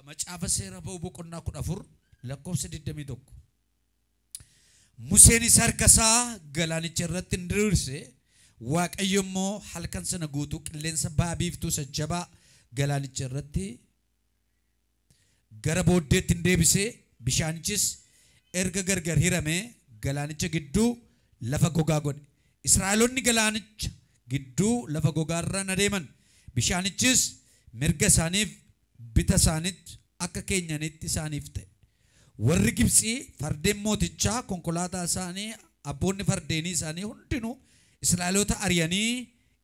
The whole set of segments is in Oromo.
macaafa seera ba'uu boqonnaa 14 lakkoofsa 21 Museen isa harka isaa galaanicha irratti diriirse Waaqayyo immoo halkan sana guutuu qilleensa ba'a biiftuu isa jabaa galaanicha irratti gara booddeetti deebisee bishaanichis erga gargar hirame galaanicha gidduu lafa gogaa godhe Israa'eloonni galaanicha gidduu lafa gogaa irra adeeman bishaanichis mirga isaaniif bita isaaniitti akka keenyanitti isaaniif ta'e warri Gibxii fardeen mootichaa konkolaataa isaanii abboonni fardeenii isaanii hundinuu Israa'eloota ari'anii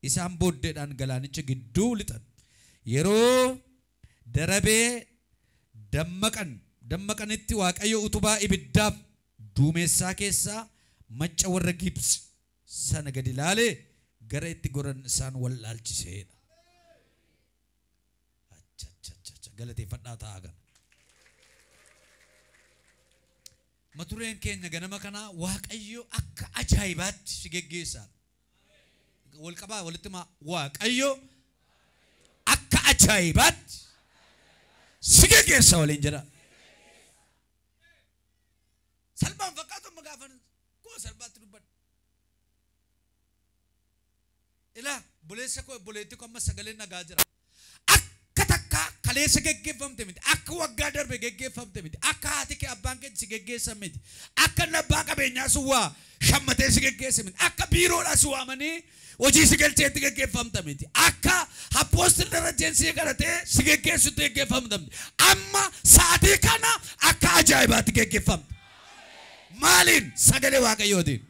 isaan booddeedhaan galaanicha gidduu lixan yeroo darabee dammaqanitti Waaqayyo utubaa ibiddaaf duumessaa keessaa macca warra Gibxi sana gad ilaalee gara itti goran isaan wallaalchiseedha. Galateeffadhaa ta'a gana. Matureen keenya ganama kana Waaqayyo akka ajaa'ibaatti si geggeessaa. Wal qabaa walitti maa Waaqayyo akka ajaa'ibaatti si geggeessaa waliin jedha. Salphaan fakkaatu amma gaafan koo salphaatti dubbadha. Ilaa buleessa koo buleetti koo amma sagalee nagaa jira. Akka takka kaleessa geggeeffamte miti. Akka waggaa darbe geggeeffamte miti. Akka haati kee abbaan kee si geggeessan miti. Akka abbaa qabeenyaa sun waa shammatee si geggeessan miti. Akka biiroodhaa si waamanii hojii si galcheetti geggeeffamta miti. Akka appoostii darajeen si galatee si geggeessutti geggeeffamta miti. Amma sa'aatii kana akka ajaa'ibaatti geggeeffamta. Maalin sagalee Waaqayyootiin.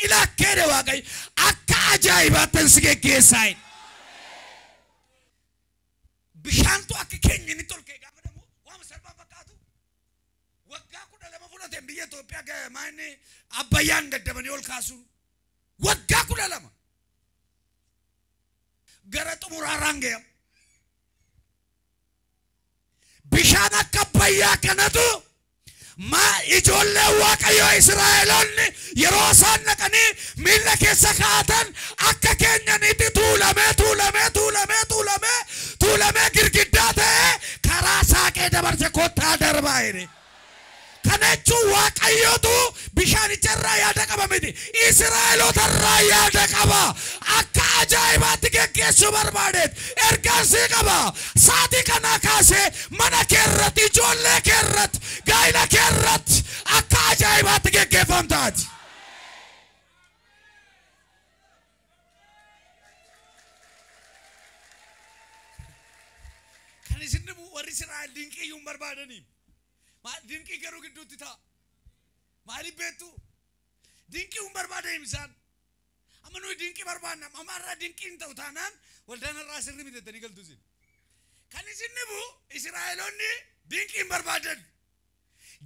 Ilaa keede Waaqayyo akka ajaa'ibaatti si geggeessaa. Bishaantu akka keenyani tolkee gaafa dhamu waan salphaan fakkaatu. Waggaa 12 fudhateen biyya Itoophiyaa gaamaanni Abbayyaan daddabanii ol kaasuun. Waggaa 12 gara xumuraaraan ga'e. Bishaan akka Abbayyaa kanatu ijoollee Waaqayyoo Israa'eloonni yeroo isaan naqanii miilla keessa kaa'atan akka keenyanitti tuulamee girgiddaa ta'ee karaa saaqee dabarse kottaa darbaa jedhe. Kana jechuun Waaqayyootu bishaanicharraa yaada qaba miti. Israa'elootarraa yaada qaba. Akka ajaa'ibaatti geggeessuu barbaadeet ergaansii qaba. Saatii kanaa kaasee mana kee irratti ijoollee kee irratti gaa'ila kee irratti akka ajaa'ibaatti geggeeffamtaati. Kan isin warri Israa'el dinqiyyuun barbaadanii. Dinqii garuu gidduutti ta'a. Maaliif beektu? Dinqii hin barbaadee misaan. Amma nuyi dinqii barbaadna. Amma irraa dinqii hin ta'u taanaan waldaan irraa sirrii mitettanii galtu isin. Kan isin dhibu Israa'eloonni dinqii hin barbaadan.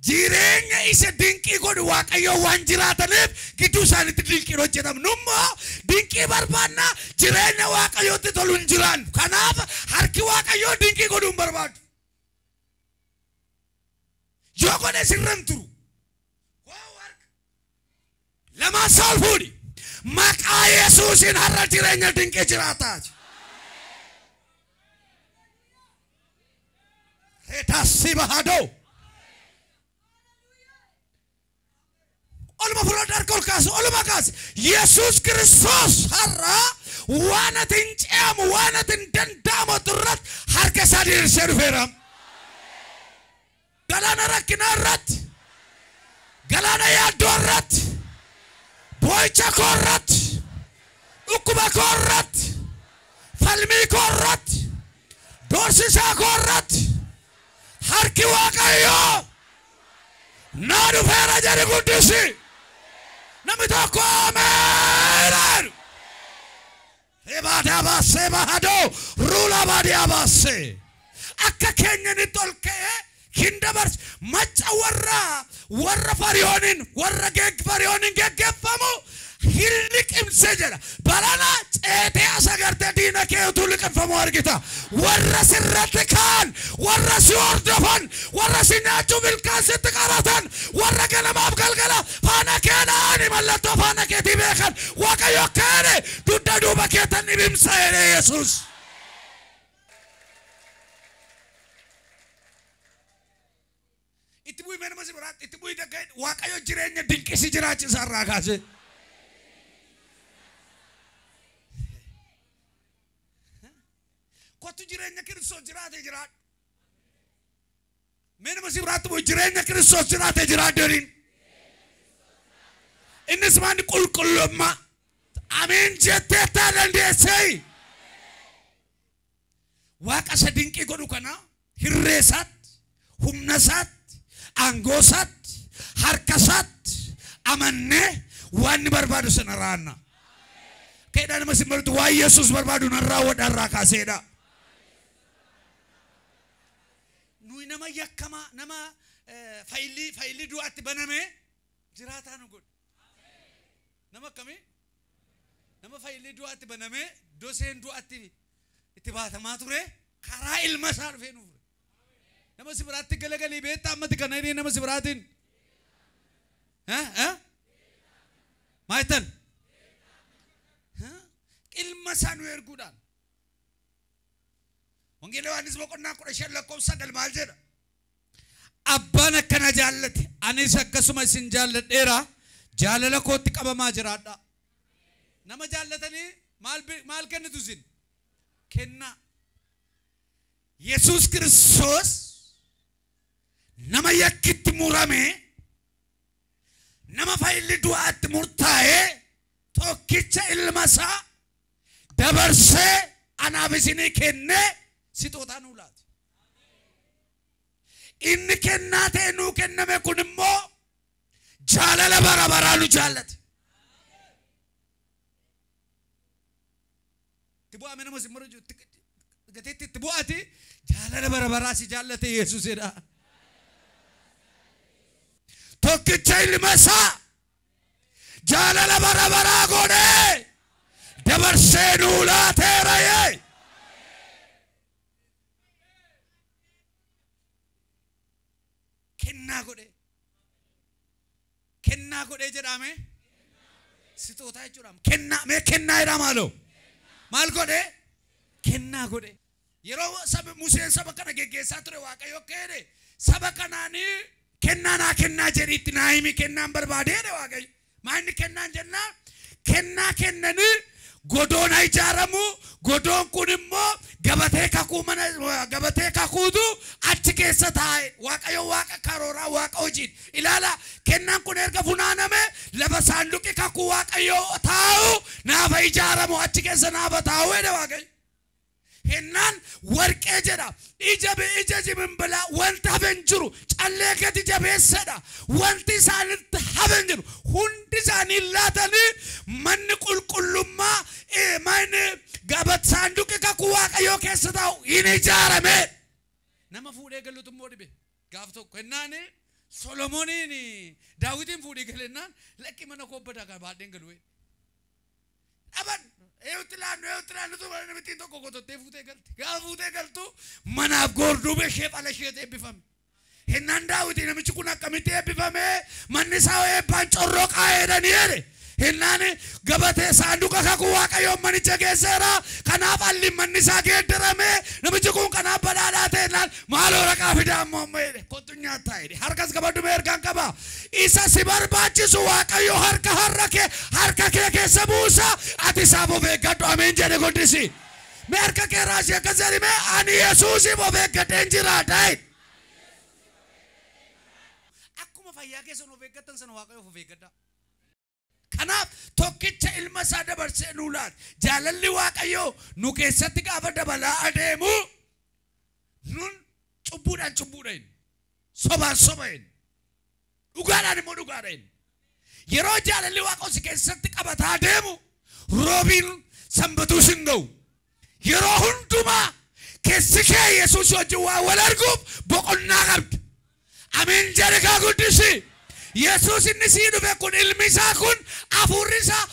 Jireenya isa dinqii godhu Waaqayyoo waan jiraataniif gidduu isaaniitti dinqiin hojjetamu. Nummoo dinqii barbaadna jireenya Waaqayyootti tolu hin jiraan. Kanaaf harki Waaqayyoo dinqii godhu hin barbaadu. Jokone sirran turu. Lama salfudi. Maqaa Yesuusin har'a jireenya dinqii jiraataati. Reetasi bahadoo. Olma furadar kolkaas olma kaas. Yesuus Kiristoos har'a waan atin ceemu waan atin danda'amu turrat harka isaa diriirsee dhufeera. Galana rakkina irratti galana yaaddoo irratti boo'icha koo irratti dhukkuba koo irratti falmii koo irratti doorsisaa koo irratti harki Waaqayyoo naa dhufeera jedhi guddisi namni tokko ameen. Ebaadhaa baasee bahadoo ruula baadiyyaa baasee akka keenyani tolkee Hindabars macha warra fariyoonin warra fariyoonin geggeeffamu hilliqimse jedha. Barana ceetee asagarte diina kee utuu liqimfamu argita. Warra sirratti kaan warra si hordofan warra si nyaachuu bilkaasitti qabatan warra ganamaaf galgala faana keenaani mallattoo faana keetii beekan Waaqayyo keene dudda duuba keetan dhibimsa jedhe Yesuus. bu'i mana masih berat itti bu'i dhaga'e waaqayyo jireenya dinqisi jiraachisa irraa kaase. Kottu jireenya Kiristoos jiraate jiraadhu. Mana masih berat bu'i jireenya Kiristoos jiraate jiraadhu. Innis maani qulqullummaa. Amin jettee dandeessee. Waaqa isa dinqii godhu kana hirreessaatti, humna isaatti, aangoo isaatti, harka isaatti amannee waan inni barbaadu sana raanna. Keedhaan nama simbartu waan Yesuus barbaadu nan raawwadha irraa kaaseedha. Nuyi nama yakkamaa nama faayilii du'aatti banamee jiraataa nu godhu. Nama akkamii? Nama faayilii du'aatti banamee doseen du'aatti itti baatamaa ture karaa ilma isaa dhufee nuuf. Nama si biraatti galagalii beektaa ammatti kana hidhee nama si biraatiin. Maayitan? Ilma isaa nu erguudhaan. Wangeela Yohaannis boqonnaa 15:9 maal jedha? Abbaan akkana jaallate anis akkasuma isin jaalladheera jaalala kootti qabamaa jiraadha. Nama jaallatanii maal kennitu isin? Kenna. Yesuus Kiristoos nama yakkitti murame nama faayilii du'aatti murtaa'ee tokkicha ilma isaa dabarsee anaaf isinii kennee sixootaa nuu laate. Inni kennaa ta'e nuu kenname kun immoo jaalala bara baraa nu jaallate. Tibu amena masih merujuk ketika tibu ati jalan bara-bara si jalan te Yesus eda. Tokki cahil masa jalan bara-bara gode dabar senula teraye. Kenna gode jedhame sitoota jechuudha. Kenna jedha maalo. Maal godhe? Kennaa godhe. Yeroo saba Museen saba kana geggeessaa ture Waaqayyo keede saba kanaanii kennaa jedhiitti naa himi kennaan barbaadeedha Waaqayyo. Maanni kennaan jennaan kennaa kennanii godoon ijaaramu godoon kun immoo gabatee kakuutu achi keessa taa'e Waaqayyo Waaqa karooraa Waaqa hojiin ilaala kennaan kun erga funaaname lafa saanduqi kakuu Waaqayyo taa'u naafa ijaaramu achi keessa naafa taa'u jedhe Waaqayyo. Hennaan warqee jedha ija jibimbila wanta hafen jiru callee gadi jabeessadha wanti isaanitti hafen jiru hundi isaanii laatanii manni qulqullummaa manni gabat saanduqi kakuu Waaqayyoo keessa taa'u hin ijaarame. Nama fuudhee galuutu immoo dhibe gaaf tokko hennaan Solomoniin Daawitiin fuudhee galennaan lakki mana koo badaa baadheen galuwe. Aban Eutlan tu mana mitin to koko to tefute galtu mana gordu be shep ala shete bifam hennan Dawidi namichi kun akkamite bifame manni saawee bancorro qaayedani yere hennan gabate saanduqa kakuu Waaqayyo manicha keessera kanaaf alli manni isaa geeddarame namichi kun kanaaf badhaadhaa ta'enaan maaloo raqaa fidaa ammoo yede kottu nyaataa yede harkas qabadhu ergaan qaba isa si barbaachisu Waaqayyo harka kee keessa buusa ati isaaf of eeggadhu ameen jedhe guddisi mee harka kee raasii akkas jedhi mee ani Yesuusiif of eeggadheen jiraadha. Akkuma fayyaa keessan of eeggattan sana Waaqayyoof of eeggadhaa. Kanaaf tokkicha ilma isaa dabarsee nuu laate jaalalli Waaqayyoo nu keessatti gaafa dabalaa adeemu nun cubbuudhaan sobaan dhugaadhaan immoo dhugaadhaan yeroo jaalalli Waaqayyoo si keessatti qabataa adeemu roobiin sanbatuu sin ga'u yeroo hundumaa keessi kee Yesuus wajjin waa wal arguuf boqonnaa qabda. Ameen jedhe kaa guddisi Yesus inni sii dhufe kun ilmi isaa kun afurri isaa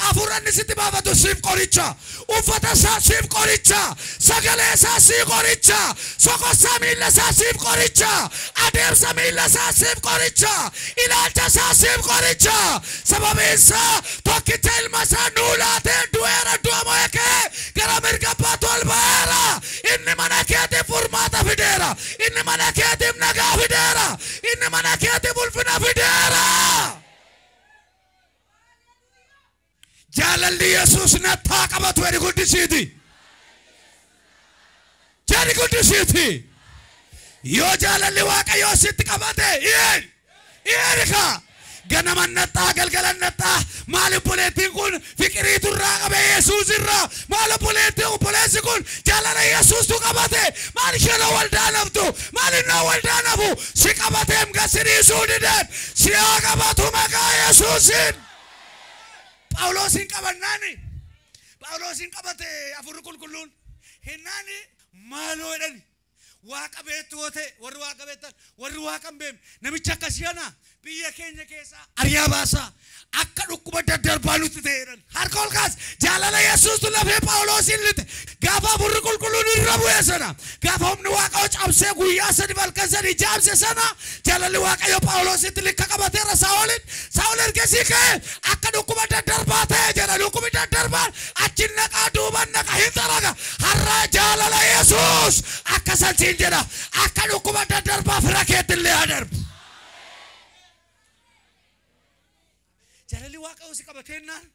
afuranni sitti baafatu siif qoricha. Uffata isaa siif qoricha. Sagalee isaa siif qoricha. Sokosaa miila isaa siif qoricha. Adeemsa miila isaa siif qoricha. Ilaalcha isaa siif qoricha. Sababiin isaa tokkicha ilma isaa nuu laatee du'eera du'a mo'ee ka'ee gara mirga abbaa ol ba'eera. Inni mana keetiif furmaata fideera. Inni mana keetiif nagaa fideera. Inni mana keetiif ulfina fideera. Jaalalli Yesuus nattaa qabatu jedhi guddisiiti. Jedhi guddisiiti. Yoo jaalalli Waaqayyoo sitti qabate ka ganaman nattaa galgalan nattaa maali buleettiin kun fikirii turraa qabe Yesuus irraa maali buleettiin buleessi kun jaalala Yesuustu qabate maali shana waldaa naftu maali na waldaa nafu si qabateem gasirii suudideen si haa qabatu maqaa Yesuusin. Phaawulosin qabannani Phaawulosin qabate afurri qulqulluun hinnaani maaloo jedhani waaqa beektoota warri waaqa beektan warri waaqa hin beekne namicha akkasiina biyya keenya keessa ariyaa baasaa akka dhukkuba daddarbaa nutti ta'edhan harka ol kaas jaalala Yesuustu lafee Phaawulosin lite gaafa afurri qulqulluun irra bu'e sana gaafa humni Waaqayyoo cabsee guyyaa sadi balkan sadi jaamse sana jaalalli Waaqayyoo Phaawulositti likka qabateera Saa'ol ergasii ka'e akka dhukkuba daddarbaa ta'e jedha dhukkubni daddarbaan achi naqaa duuban naqa hin daraga har'a jaalala Yesuus akka sansiin jedha akka dhukkuba daddarbaa fira keetillee hadarbu. Jaalalli Waaqayyoo si qabateenaan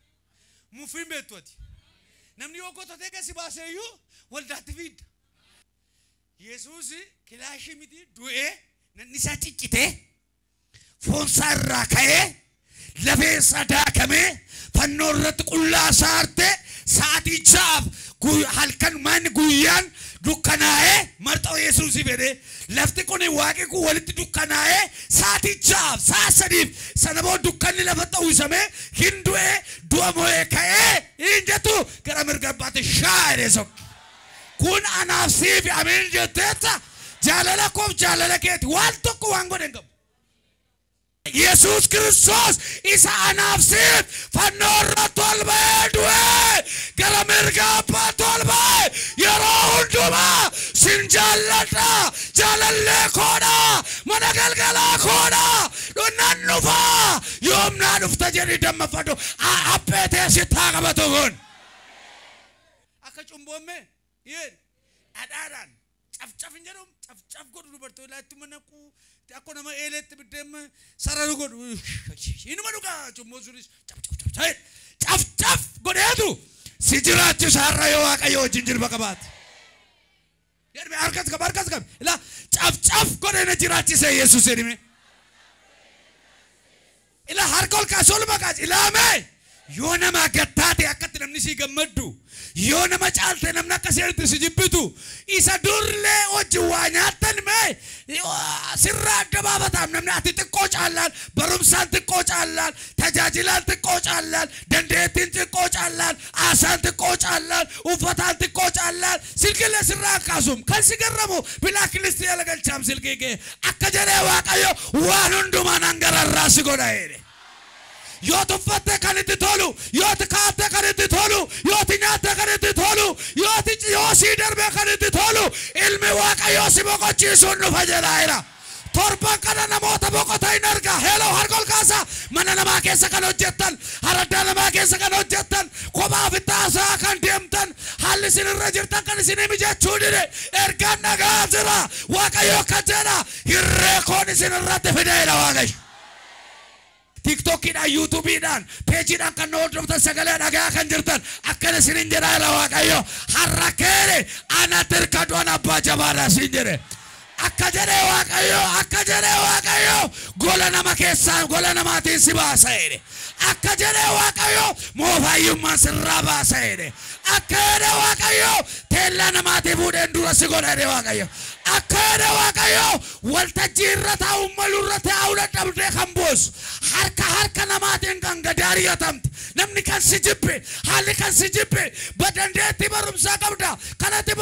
mufiin beektooti. Namni yoo goototee keessi baaseeyyuu waldaatti fiidda. Yesuus kilaashii miti du'ee namni isaa ciccitee foonsaa irraa ka'ee lafee isaa daakamee fannoo irratti qullaa saartee sa'aatii jaaf halkan manni guyyaan dukkanaa'ee marxoo Yesuusii fedhee lafti kun waaqni kun walitti dukkanaa'ee sa'aatii jaaf sa'a sadiif sana booda dukkanni lafatti uwwisamee hin du'ee du'a mo'ee ka'ee hin jettu gara mirga abbaatti shaayiree sokki. Kun anaaf siif amiin jetteetta jaalala koof jaalala keeti waan tokko waan godhen qabu. Yesus Kristus isa anaaf siif fannoo irratti ol ba'ee du'ee gara mirga abbaatti ol ba'ee yeroo hundumaa sin jaalladha jaalallee koodha mana galgalaa koodha dhunnan dhufaa yoomnaa dhufta jedhi dammafadhu apheetee sittaa qabatu kun akka cumboomme yeen adaaran caf hin jedhum caf godhu dubartoo laatti mana ku akka nama eeleetti biddeem sarara godhu inuma dhugaa cumboo sunis caf godheetu si jiraachisa har'a yoo Waaqayyo wajjin jilba qabaate. Jedhame harkas qaba ila caf godhee jiraachise Yesuus jedhame ila harka ol kaasol maqaas ilaame yoo nama gattaate akkatti namni si gammaddu yoo nama caalte namni akka seerti si jibbitu isa durlee hojii waa nyaattan mee sirraa adda baafataam namni ati xiqqoo caallaan barumsaan xiqqoo caallaan tajaajilaan xiqqoo caallaan dandeettiin xiqqoo caallaan aasaan xiqqoo caallaan uffataan xiqqoo caallaan silkillee sirraa kaasum kan si garramu bilaakilisti ala galchaam silkii kee akka jedhee Waaqayyo waan hundumaan hangararraa si godha jedhe. Yoo tuffatte kan itti tolu yoo tikaatte kan itti tolu yoo tinyaate kan itti tolu yoo si darbe kan itti tolu ilmi Waaqayyoo si boqochiisuun dhufa jedhaayira. Torban kana namoota boqotaa hin arga heloo harka ol kaasa mana namaa keessa kan hojjettan haraddaa namaa keessa kan hojjettan kophaa fi taasaa kan deemtan haalli isin irra jirtan kan isin mijachuu dide ergaan nagaa jira Waaqayyoo kan jedha hirreekoon isin irratti fideedha Waaqayyo. TikTokidhaan YouTubeidhaan peejiidhaan kan hordoftan sagalee dhagaa kan jirtan akkana isin jedhaa Waaqayyo har'a keere ana tirkadoon abbaa jabaadha isin jedhe akka jedhee Waaqayyo gola nama keessaan gola namaatiin si baasa jedhe akka jedhee Waaqayyo moofayyummaan sirraa baasa jedhe akka jedhee Waaqayyo teellaa namaatii fuudheen dura si godha jedhee Waaqayyo akka jedhee Waaqayyo waltajjii irra taa'u malu irra taa'u dadhabdee kan boosu harka namaatiin kan gadaariyatamte namni kan si jibbe haalli kan si jibbe badandeetti barumsaa qabda kanatti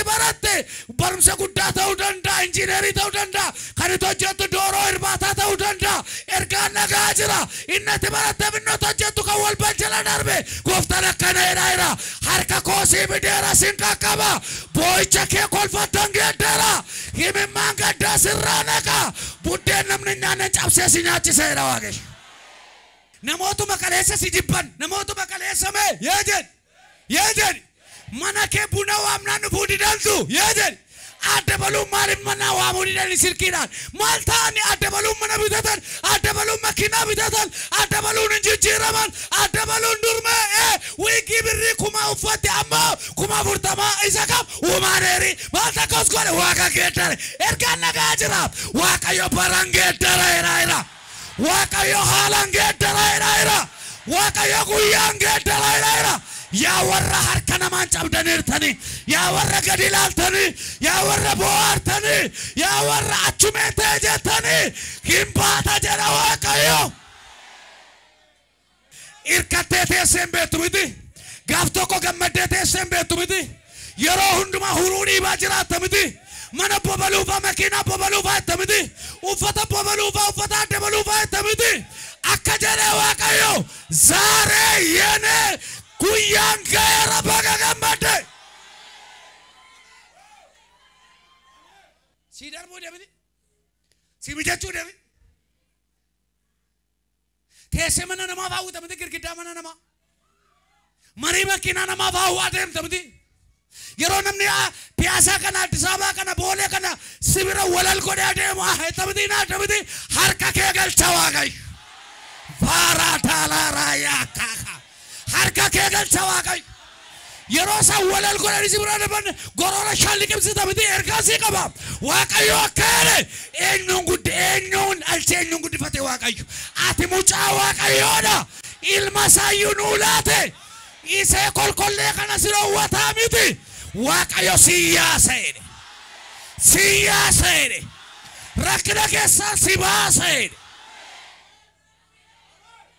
baratte barumsa guddaa ta'uu danda'a injiineerii ta'uu danda'a kan itti hojjettu dooroo irbaataa ta'uu danda'a ergaan nagaa jira innati baratte binnota hojjettu kan wal banjala darbe gooftaan akkana jedha harka koosii bideera sin qaqqaba boo'icha kee kolfattan geeddara himimmaan gaddaa sirraa naqa buddeen namni nyaanne cabsee si nyaachiseera Waaqayyo. Namootuma kaleessa si jibban namootuma kaleessa mee yeejed mana kee buna waamnaan dhufuu didantu yeejed adda baluun maaliif mana waamuu didani sirkiidhaan maal ta'ani adda baluun mana bitatan adda baluun makiinaa bitatan adda baluun hin jijjiiraman adda baluun durmee wiikii birrii kuma uffatti ammoo kuma furtamaa isa kam uumaaneeri maal takkos godhe waaqa geeddare ergaan nagaa jira Waaqayyo baran geeddara Waaqayyo haalan geeddara Waaqayyo guyyaan geeddara yaa warra harka namaan cabdanirtani yaa warra gadi ilaaltani yaa warra bohaartani yaa warra achumee jettani hin baata jedha Waaqayyo. Irkattee teesseen beektu miti gaaf tokko gammaddee teesseen beektu miti yeroo hundumaa huruu dhiibaa jiraatta miti mana bobaluufaa makiinaa bobaluufaa jetta miti uffata bobaluufaa uffata adda baluufaa jetta miti akka jedhee Waaqayyo zaaree yenee Kuyan gaera baga gammadde. Si darbu deemti. Si mijachuu deemti. Teessee mana namaa faawuu tamti girgiddaa mana namaa. Marii makiinaa namaa faawuu adeemtamti. Yeroo namni piyaasaa kana Addis Ababaa kana Boolee kana sibira walal godhee adeemu tamti naa tamti harka kee galcha Waaqayyo. Faaraa taalaa raayaa kaakaa. harka kee galcha Waaqayyo yeroo san walal godhanii sibira dhaban gorora shalli qibsita miti ergaasii qaba Waaqayyo akkaane eenyuun alchee eenyuun guddifate Waaqayyo ati mucaa Waaqayyoodha ilma saayyuu nuu laate isee kolkollee kana siroowwataa miti Waaqayyo siyyaasa jedhe rakkina keessaa si baasa jedhe